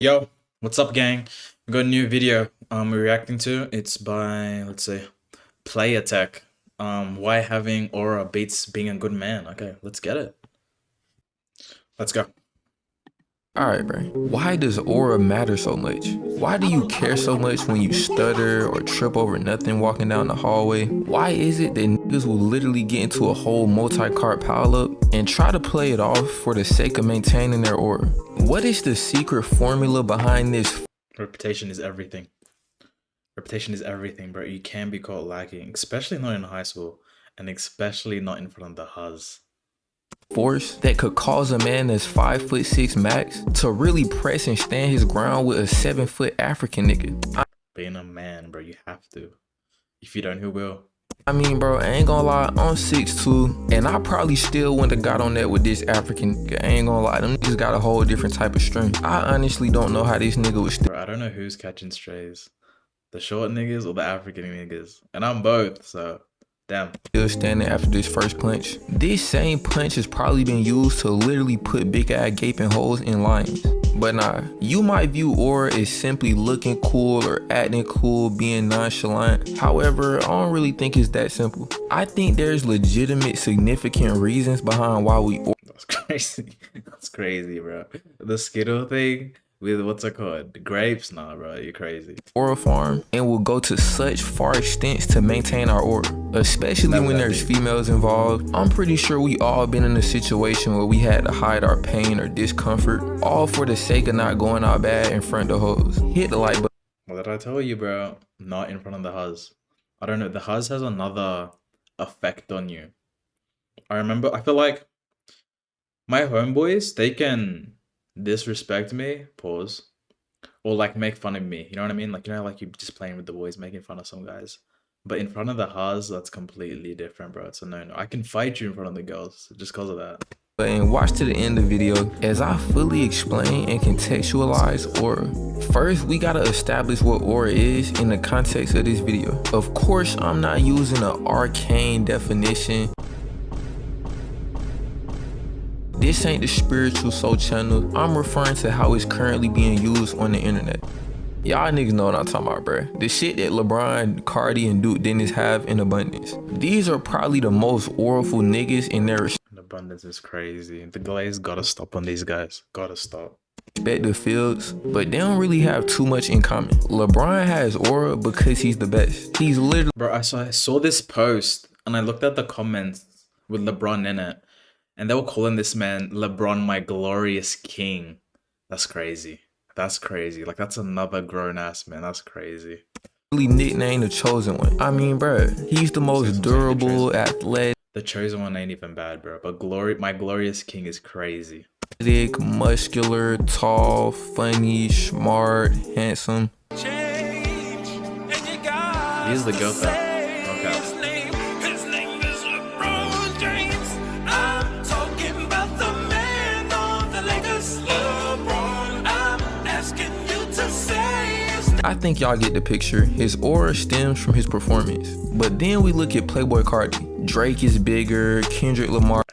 Yo, what's up, gang? We got a new video we're reacting to. It's by, let's say, Play Attack. Why having aura beats being a good man. Okay, let's get it. Let's go. Alright, bro. Why does aura matter so much? Why do you care so much when you stutter or trip over nothing walking down the hallway? Why is it that niggas will literally get into a whole multi-card pileup and try to play it off for the sake of maintaining their aura? What is the secret formula behind this? Reputation is everything. Reputation is everything, bro. You can't be caught lacking, especially not in high school, and especially not in front of the Huz. Force that could cause a man that's 5'6" max to really press and stand his ground with a 7-foot African nigga. Being a man, bro, you have to. If you don't, who will? I mean, bro, I ain't gonna lie, I'm 6'2", and I probably still wouldn't have got on that with this African nigga. I ain't gonna lie, them niggas got a whole different type of strength. I honestly don't know how this nigga was still. Bro, I don't know who's catching strays. The short niggas or the African niggas. And I'm both, so damn. Still standing after this first punch. This same punch has probably been used to literally put big ass gaping holes in lions. But nah, you might view aura as simply looking cool or acting cool, being nonchalant. However, I don't really think it's that simple. I think there's legitimate significant reasons behind why we That's crazy. That's crazy, bro. The Skittle thing with what's it called? The grapes? Nah, bro, you're crazy. aura farm and will go to such far extents to maintain our aura, especially when there's females involved. I'm pretty sure we all been in a situation where we had to hide our pain or discomfort, all for the sake of not going out bad in front of hoes. Hit the like button. What did I tell you, bro? Not in front of the Huz. I don't know. The Huz has another effect on you. I feel like my homeboys, they can disrespect me, pause, or like make fun of me. You know what I mean? Like, like you just playing with the boys, making fun of some guys. But in front of the Huz, that's completely different, bro. It's a no-no. I can fight you in front of the girls just because of that. And watch to the end of the video as I fully explain and contextualize aura. First, we gotta establish what aura is in the context of this video. Of course, I'm not using an arcane definition. This ain't the Spiritual Soul channel. I'm referring to how it's currently being used on the internet. Y'all niggas know what I'm talking about, bruh. The shit that LeBron, Cardi, and Duke Dennis have in abundance. These are probably the most auraful niggas in their Abundance is crazy. The glaze gotta stop on these guys. Gotta stop. respective fields, but they don't really have too much in common. LeBron has aura because he's the best. He's literally. Bro, I saw this post and I looked at the comments with LeBron in it, and they were calling this man LeBron my glorious king. That's crazy. That's crazy. Like, that's another grown ass man. That's crazy. Nicknamed the Chosen One. I mean, bro, he's the most durable, athletic. The Chosen One ain't even bad, bro. But my glorious king is crazy. Muscular, tall, funny, smart, handsome. He's the goat though. Okay. His name is LeBron James. I'm talking about the man on the Lakers. LeBron, I'm asking you to say his name. I think y'all get the picture. His aura stems from his performance. But then we look at Playboy Cardi. Drake is bigger, Kendrick Lamar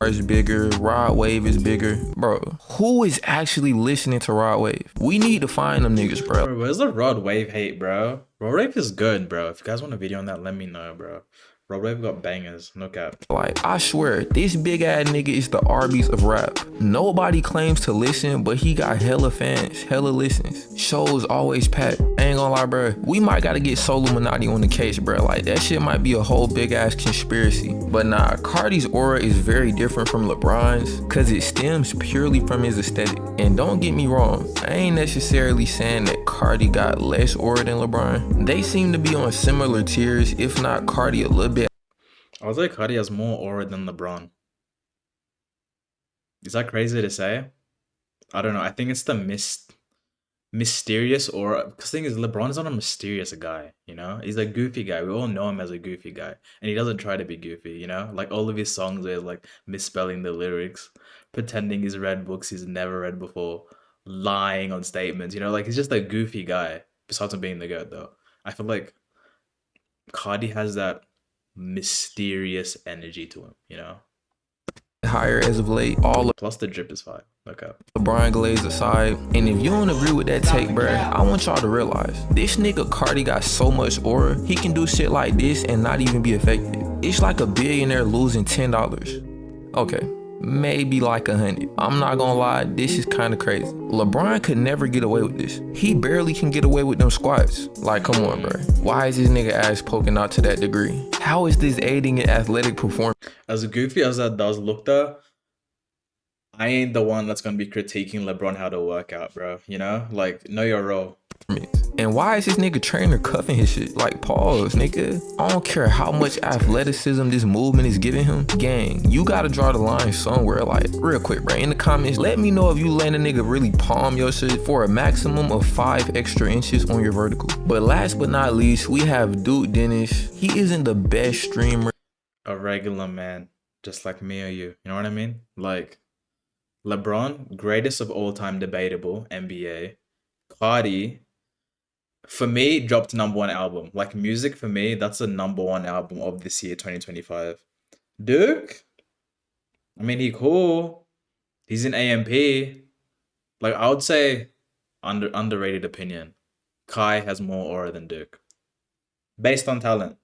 is bigger, Rod Wave is bigger. Bro, who is actually listening to Rod Wave? We need to find them niggas, bro. Bro, where's the Rod Wave hate, bro? Rod Wave is good, bro. If you guys want a video on that, let me know, bro. Rod Wave got bangers, no cap. Like, I swear, this big ass nigga is the Arby's of rap. Nobody claims to listen, but he got hella fans, hella listens. Shows always packed. I ain't gonna lie, bro. We might gotta get Soluminati on the case, bro. Like, that shit might be a whole big ass conspiracy. But nah, Cardi's aura is very different from LeBron's, cause it stems purely from his aesthetic. And don't get me wrong, I ain't necessarily saying that Cardi got less aura than LeBron. They seem to be on similar tiers, if not Cardi a little bit. I was like, Cardi has more aura than LeBron. Is that crazy to say? I don't know. I think it's the mysterious aura. Because the thing is, LeBron's not a mysterious guy, you know? He's a goofy guy. We all know him as a goofy guy. And he doesn't try to be goofy, you know? Like, all of his songs are like misspelling the lyrics, pretending he's read books he's never read before, lying on statements, you know? Like, he's just a goofy guy, besides him being the GOAT, though. I feel like Cardi has that mysterious energy to him, you know? higher as of late. All Plus the drip is fire. Okay. LeBron Glaze aside, and if you don't agree with that take, bruh, I want y'all to realize this nigga Cardi got so much aura, he can do shit like this and not even be affected. It's like a billionaire losing $10. Okay, maybe like 100. I'm not gonna lie, this is kind of crazy. LeBron could never get away with this. He barely can get away with them squats. Like, come on, bro. Why is this nigga ass poking out to that degree? How is this aiding in athletic performance? As goofy as that does look though, I ain't the one that's gonna be critiquing LeBron how to work out, bro. You know? Like, know your role. And why is this nigga trainer cuffing his shit? Like, pause, nigga. I don't care how much athleticism this movement is giving him. Gang, you gotta draw the line somewhere. Like, real quick, bro. In the comments, let me know if you let a nigga really palm your shit for a maximum of 5 extra inches on your vertical. But last but not least, we have Duke Dennis. He isn't the best streamer. A regular man, just like me or you. You know what I mean? Like, LeBron, greatest of all time, debatable, NBA. Cardi, for me, dropped #1 album. Like, music for me, that's the #1 album of this year, 2025. Duke, I mean, he cool. He's in AMP. Like, I would say underrated opinion. Kai has more aura than Duke. Based on talent.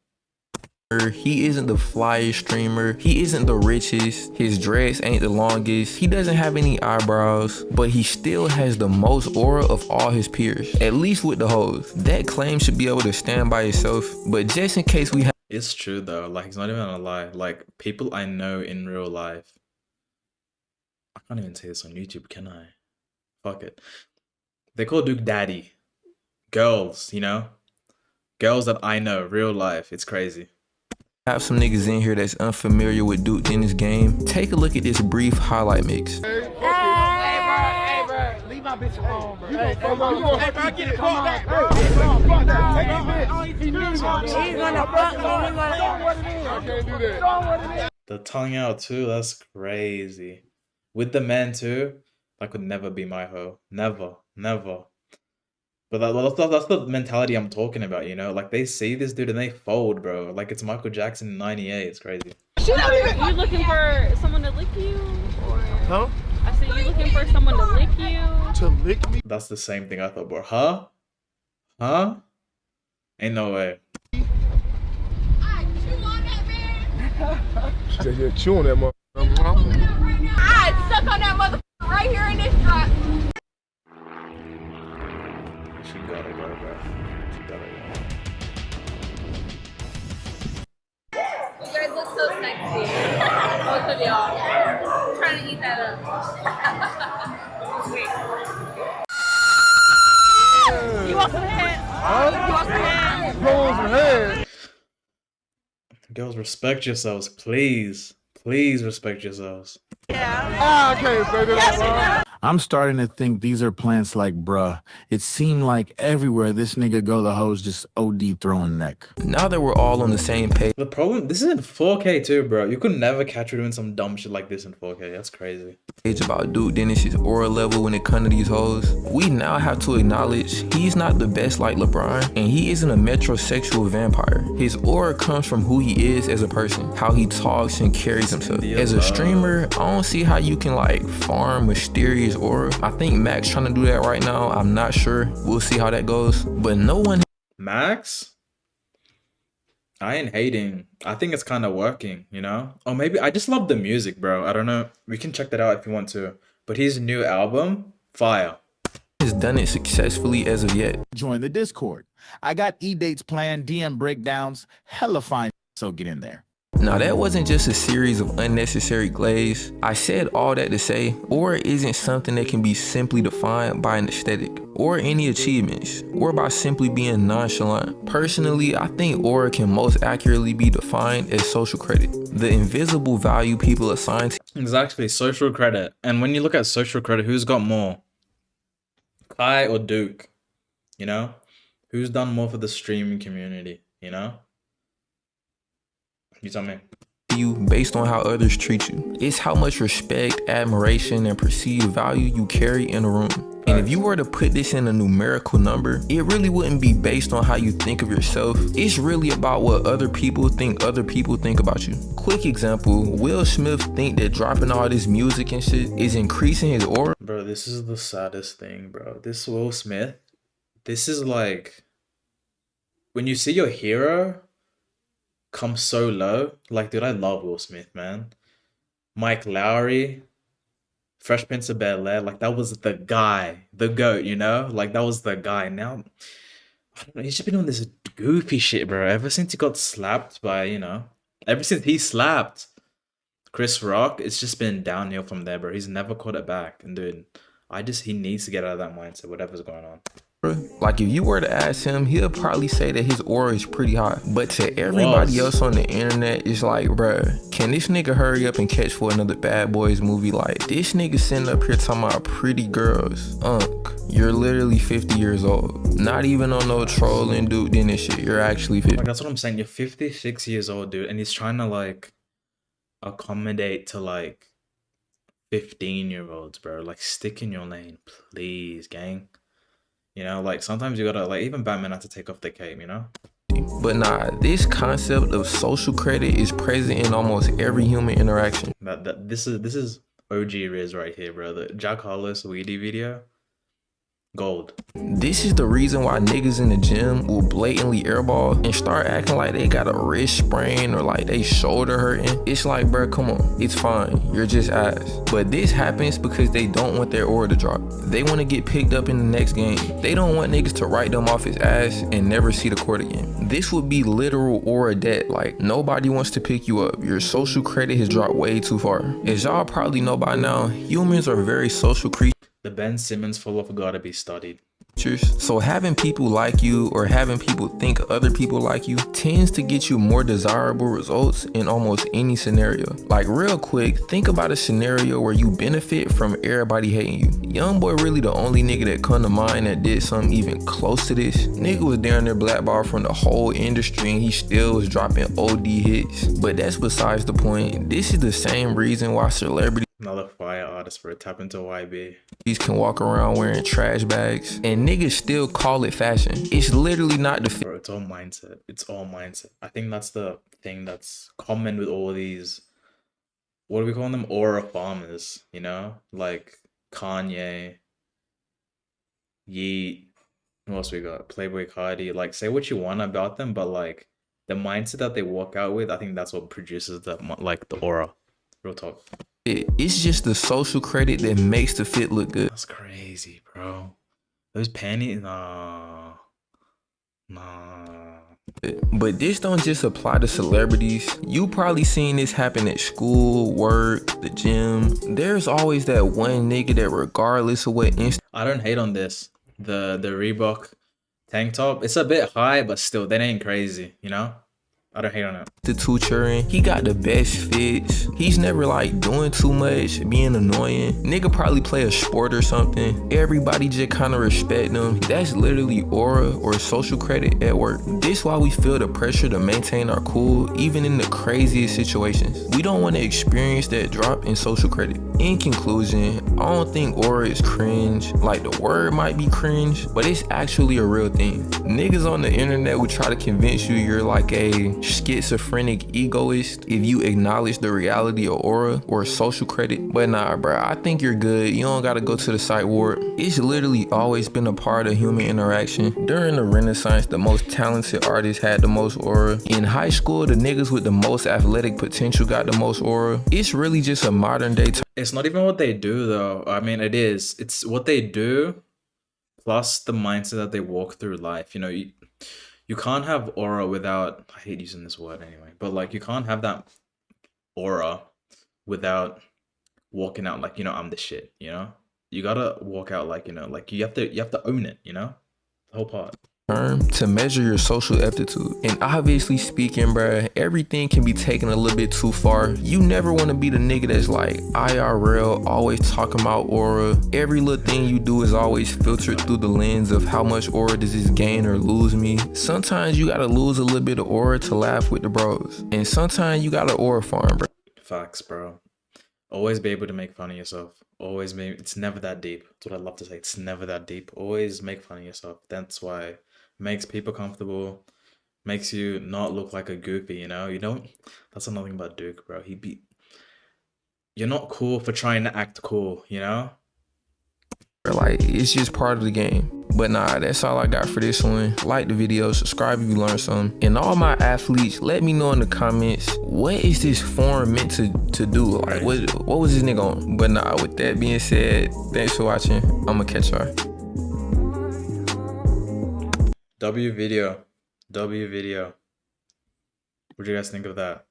He isn't the flyest streamer. He isn't the richest. His dreads ain't the longest. He doesn't have any eyebrows, but he still has the most aura of all his peers, at least with the hoes. That claim should be able to stand by itself, but just in case we have. It's true though. Like, it's not even gonna lie. Like, people I know in real life. I can't even say this on YouTube, can I? Fuck it. They call Duke daddy. Girls, you know? Girls that I know, real life. It's crazy. Have some niggas in here that's unfamiliar with Duke Dennis' game. Take a look at this brief highlight mix. Hey, bro, leave my bitch alone, bro. Hey, bro, get it caught back, bro. He's gonna fuck me. The tongue out too, that's crazy. With the men too, that could never be my hoe. Never, never. But that's the mentality I'm talking about, you know? Like, they see this dude and they fold, bro. Like, it's Michael Jackson in 98. It's crazy. You looking for someone to lick you? Or... Huh? I said, you looking for someone to lick you? To lick me? That's the same thing I thought, bro. Huh? Huh? Ain't no way. She said, yeah, chew on that motherfucker. I'd suck on that motherfucker right here in this drop. She gotta go, bro. She gotta go. You guys look so sexy. Both of y'all. I'm trying to eat that up. You want some head? You want some head? Go on some head. Girls, respect yourselves, please. Please respect yourselves. I can't say that. I'm starting to think these are plants like bruh. It seemed like everywhere this nigga go, the hoes just OD throwing neck. Now that we're all on the same page The problem, this is in 4K too, bro. You could never catch her doing some dumb shit like this in 4K. That's crazy. about Duke Dennis's aura level when it comes to these hoes, we now have to acknowledge he's not the best like LeBron, and he isn't a metrosexual vampire. His aura comes from who he is as a person, how he talks and carries himself. As a streamer, I don't see how you can like farm mysterious aura. I think Max trying to do that right now. I'm not sure. We'll see how that goes. But no one. Max? I ain't hating. I think it's kind of working, you know? Or maybe I just love the music, bro. I don't know. We can check that out if you want to. But his new album, fire. Has done it successfully as of yet. Join the Discord. I got E-dates planned, DM breakdowns, hella fine, so get in there. Now that wasn't just a series of unnecessary glaze. I said all that to say, aura isn't something that can be simply defined by an aesthetic, or any achievements, or by simply being nonchalant. Personally, I think aura can most accurately be defined as social credit, the invisible value people assign to. Exactly, social credit. And when you look at social credit, who's got more? Kai or Duke? You know? Who's done more for the streaming community, you know? You tell me. You based on how others treat you. It's how much respect, admiration, and perceived value you carry in a room. And if you were to put this in a numerical number, it really wouldn't be based on how you think of yourself. It's really about what other people think about you. Quick example, Will Smith think that dropping all this music and shit is increasing his aura. Bro, this is the saddest thing, bro. This Will Smith, this is like when you see your hero come so low. Like, dude, I love Will Smith, man. Mike Lowry, Fresh Prince of Bel-Air, like that was the guy, the GOAT, you know? Like that was the guy. Now, I don't know, he's just been on this goofy shit, bro. Ever since he got slapped by, ever since he slapped Chris Rock, it's just been downhill from there, bro. He's never caught it back. And dude, he needs to get out of that mindset, whatever's going on. Like if you were to ask him, he'll probably say that his aura is pretty high. But to everybody else on the internet, it's like, bruh, can this nigga hurry up and catch for another Bad Boys movie? Like this nigga sitting up here talking about pretty girls. You're literally 50 years old. Not even on no trolling dude in this shit. You're actually 50. Like that's what I'm saying. You're 56 years old, dude, and he's trying to like accommodate to like 15-year-olds, bro. Like stick in your lane, please, gang. Like sometimes you gotta, like, even Batman had to take off the cape, But nah, this concept of social credit is present in almost every human interaction. This is OG Riz right here, bro. The Jack Harlow Weedy video. Gold. This is the reason why niggas in the gym will blatantly airball and start acting like they got a wrist sprain or like they shoulder hurting. It's like, bro, come on, it's fine, you're just ass. But this happens because they don't want their aura to drop. They want to get picked up in the next game. They don't want niggas to write them off his ass and never see the court again. This would be literal aura debt. Like nobody wants to pick you up. Your social credit has dropped way too far. As y'all probably know by now, humans are very social creatures. The Ben Simmons fall off gotta be studied. So having people like you or having people think other people like you tends to get you more desirable results in almost any scenario. Like real quick, think about a scenario where you benefit from everybody hating you. Youngboy really the only nigga that come to mind that did something even close to this. Nigga was down there blackballed from the whole industry and he still was dropping OD hits. But that's besides the point. This is the same reason why celebrities, another fire artist for a tap into YB. These can walk around wearing trash bags and niggas still call it fashion. It's literally not the Bro, it's all mindset. It's all mindset. I think that's the thing that's common with all these, what do we call them? Aura farmers, like Kanye, Yeet, who else we got? Playboy Cardi. Like, say what you want about them, but like the mindset that they walk out with, I think that's what produces the aura. Real talk. It's just the social credit that makes the fit look good. That's crazy, bro. Those panties, nah. But this don't just apply to celebrities. You probably seen this happen at school, work, the gym. There's always that one nigga that regardless of what I don't hate on this. The Reebok tank top, it's a bit high, but still, that ain't crazy, I don't hate on it. He got the best fits. He's never like doing too much, being annoying. Nigga probably play a sport or something. Everybody just kind of respect him. That's literally aura or social credit at work. This why we feel the pressure to maintain our cool even in the craziest situations. We don't want to experience that drop in social credit. In conclusion, I don't think aura is cringe. Like the word might be cringe, but it's actually a real thing. Niggas on the internet will try to convince you you're like a schizophrenic egoist if you acknowledge the reality of aura or social credit. But nah, bro, I think you're good. You don't gotta go to the psych ward. It's literally always been a part of human interaction. During the Renaissance, the most talented artists had the most aura. In high school, the niggas with the most athletic potential got the most aura. It's really just a modern day It's not even what they do though. I mean, it is. It's what they do plus the mindset that they walk through life. You can't have aura without, I hate using this word anyway, but like you can't have that aura without walking out like, I'm the shit, You gotta walk out like, like you have to own it, the whole part. term to measure your social aptitude. And obviously speaking, bruh, everything can be taken a little bit too far. You never want to be the nigga that's like IRL, always talking about aura. Every little thing you do is always filtered through the lens of how much aura does this gain or lose me. Sometimes you gotta lose a little bit of aura to laugh with the bros. And sometimes you gotta aura farm, bro. Facts, bro. Always be able to make fun of yourself. Always make, it's never that deep. That's what I love to say. It's never that deep. Always make fun of yourself. That's why it makes people comfortable, makes you not look like a goofy, you know? You don't, that's another thing about Duke, bro. You're not cool for trying to act cool, you know? Like, it's just part of the game. But nah, that's all I got for this one. Like the video, subscribe if you learned something. And all my athletes, let me know in the comments, what is this form meant to do? Like, what was this nigga on? But nah, with that being said, thanks for watching. I'ma catch y'all. W video. What do you guys think of that?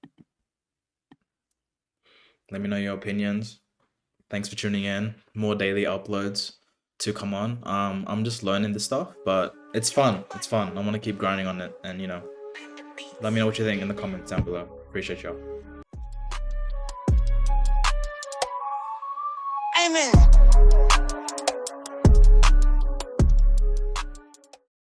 Let me know your opinions. Thanks for tuning in. More daily uploads to come on. I'm just learning this stuff, but it's fun. It's fun. I want to keep grinding on it, and you know, let me know what you think in the comments down below. Appreciate y'all. Amen.